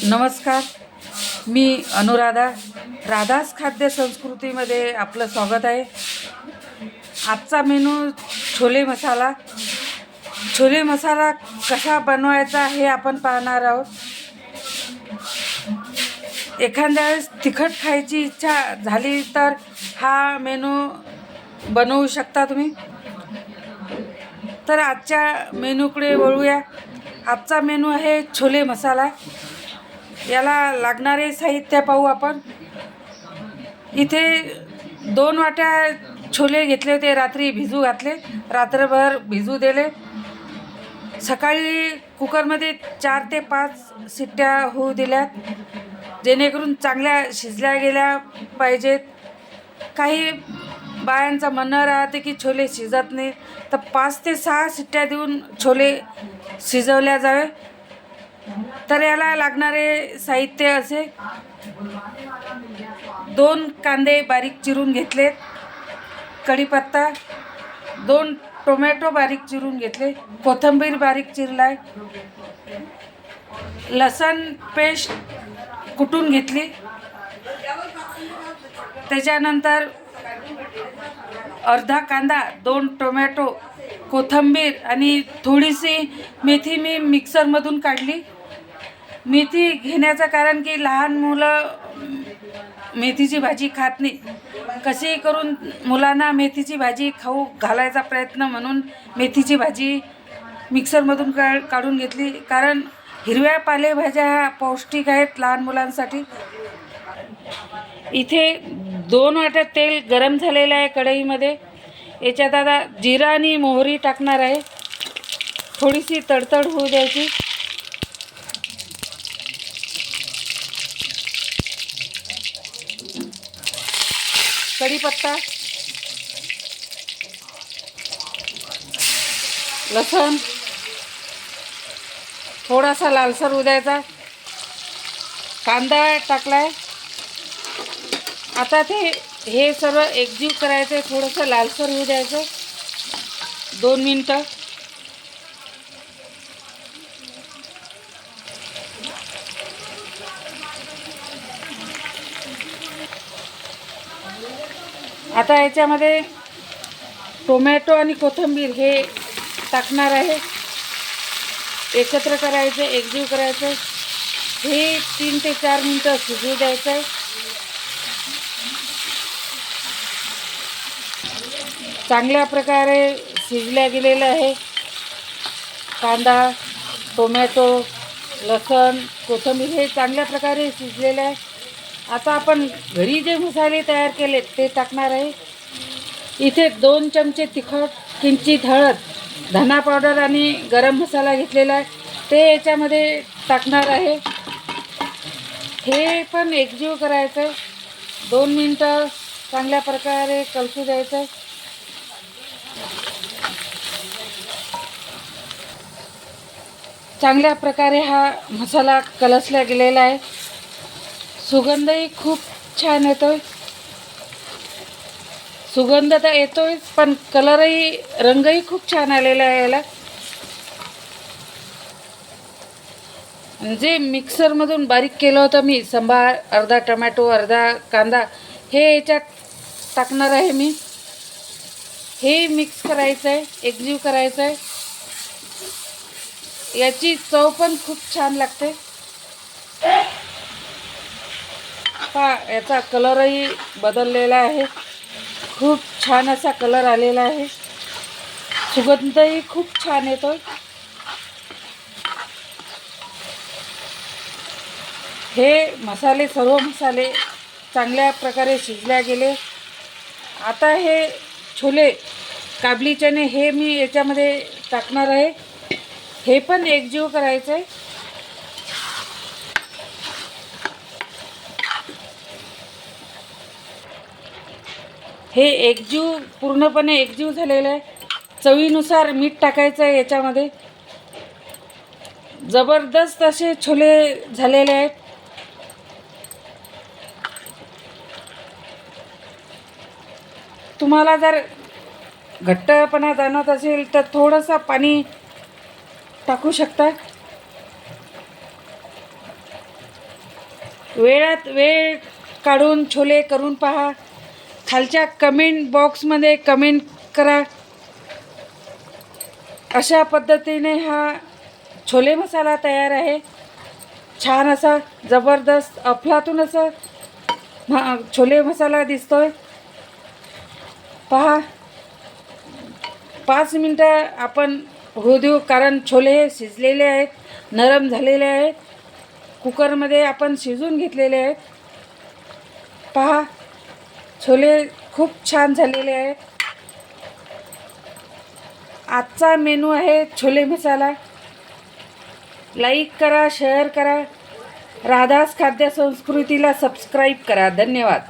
नमस्कार. मी अनुराधा. राधास खाद्य संस्कृतीमध्ये आपलं स्वागत आहे. आजचा मेनू छोले मसाला. छोले मसाला कसा बनवायचा हे आपण पाहणार आहोत. एखाद्या वेळेस तिखट खायची इच्छा झाली तर हा मेनू बनवू शकता तुम्ही. तर आजच्या मेनूकडे वळूया. आजचा मेनू आहे छोले मसाला. याला लागणारे साहित्य पाहू आपण. इथे 2 वाट्या छोले घेतले होते, रात्री भिजू घातले, रात्रभर भिजू दिले. सकाळी कुकरमध्ये 4 ते 5 शिट्ट्या होऊ दिल्यात, जेणेकरून चांगल्या शिजल्या गेल्या पाहिजेत. काही बायांचं म्हणणं राहते की छोले शिजत नाही, तर 5 ते 6 शिट्ट्या देऊन छोले शिजवल्या जावे. तर याला लागणारे साहित्य असे: 2 कांदे बारीक चिरून घेतले, कढीपत्ता, 2 टोमॅटो बारीक चिरून घेतले, कोथिंबीर बारीक चिरलाय, लसण पेस्ट कुटून घेतली. त्याच्यानंतर अर्धा कांदा, 2 टोमॅटो, कोथिंबीर आणि थोडीशी मेथी मी मिक्सरमधून काढली. मेथी घेण्याचं कारण की लहान मुलं मेथीची भाजी खात नाही. कशी करून मुलांना मेथीची भाजी खाऊ घालायचा प्रयत्न म्हणून मेथीची भाजी मिक्सरमधून काढून घेतली. कारण हिरव्या पालेभाज्या ह्या पौष्टिक आहेत लहान मुलांसाठी. इथे 2 वाट्या तेल गरम झालेलं आहे कढईमध्ये. याच्यात आता जिरा आणि मोहरी टाकणार आहे. थोडीशी तडतड होऊ द्यायची. कढीपत्ता, लसण थोडासा लालसर होऊ द्यायचा. कांदा टाकलाय. आता हे सर्व एकजीव करायचं, थोडंसं लालसर होऊ द्यायचं 2 मिनटं. आता याच्यामध्ये टोमॅटो आणि कोथिंबीर हे टाकणार आहे. एकत्र करायचं, एकजीव करायचं. हे 3 ते 4 मिनटं शिजू द्यायचं आहे. चांगल्या प्रकारे शिजल्या गेलेलं आहे. कांदा, टोमॅटो, लसण, कोथिंबीर हे चांगल्या प्रकारे शिजलेलं आहे. आता आपण घरी जे मसाले तयार केले ते टाकणार आहे. इथे 2 चमचे तिखट, किंचित हळद, धना पावडर आणि गरम मसाला घेतलेला आहे, ते याच्यामध्ये टाकणार आहे. हे पण एकजीव करायचं आहे. 2 मिनटं चांगल्या प्रकारे कलसू द्यायचं आहे. चांगल्या प्रकारे हा मसाला कलसला गेलेला आहे. सुगंधही खूप छान येतोय. सुगंध तर येतोय, पण कलरही, रंगही खूप छान आलेला आहे याला. जे मिक्सरमधून बारीक केलं होतं मी, संभार, अर्धा टोमॅटो, अर्धा कांदा, हे याच्यात टाकणार आहे मी. हे मिक्स करायचं आहे, एकजीव करायचं आहे. याची चव पण खूप छान लागते. याचा कलरही बदललेला आहे. खूप छान असा कलर आलेला आहे. सुगंधही खूप छान येतोय. हे मसाले, सर्व मसाले चांगल्या प्रकारे शिजल्या गेले. आता हे छोले, काबली चणे हे मी याच्यामध्ये टाकणार आहे. हे पण एकजीव करायचं आहे. हे एकजीव, पूर्णपणे एकजीव झालेलं आहे. चवीनुसार मीठ टाकायचं आहे याच्यामध्ये. जबरदस्त असे छोले झालेले आहेत. तुम्हाला जर घट्टपणा जाणवत असेल तर थोडंसं पाणी टाकू शकता. वेळात वेळ काढून छोले करून पहा. खालच्या कमेंट बॉक्समध्ये कमेंट करा. अशा पद्धतीने हा छोले मसाला तयार आहे. छान असा जबरदस्त अफलातून असं छोले मसाला दिसतोय. पहा, 5 मिनटं आपण होऊ देऊ, कारण छोले हे शिजलेले आहेत, नरम झालेले आहेत. कुकरमध्ये आपण शिजून घेतलेले आहेत. पहा, छोले खूप छान झालेले आहेत. आजचा मेनू आहे छोले मसाला. लाईक करा, शेअर करा. राधास खाद्य संस्कृतीला सबस्क्राईब करा. धन्यवाद.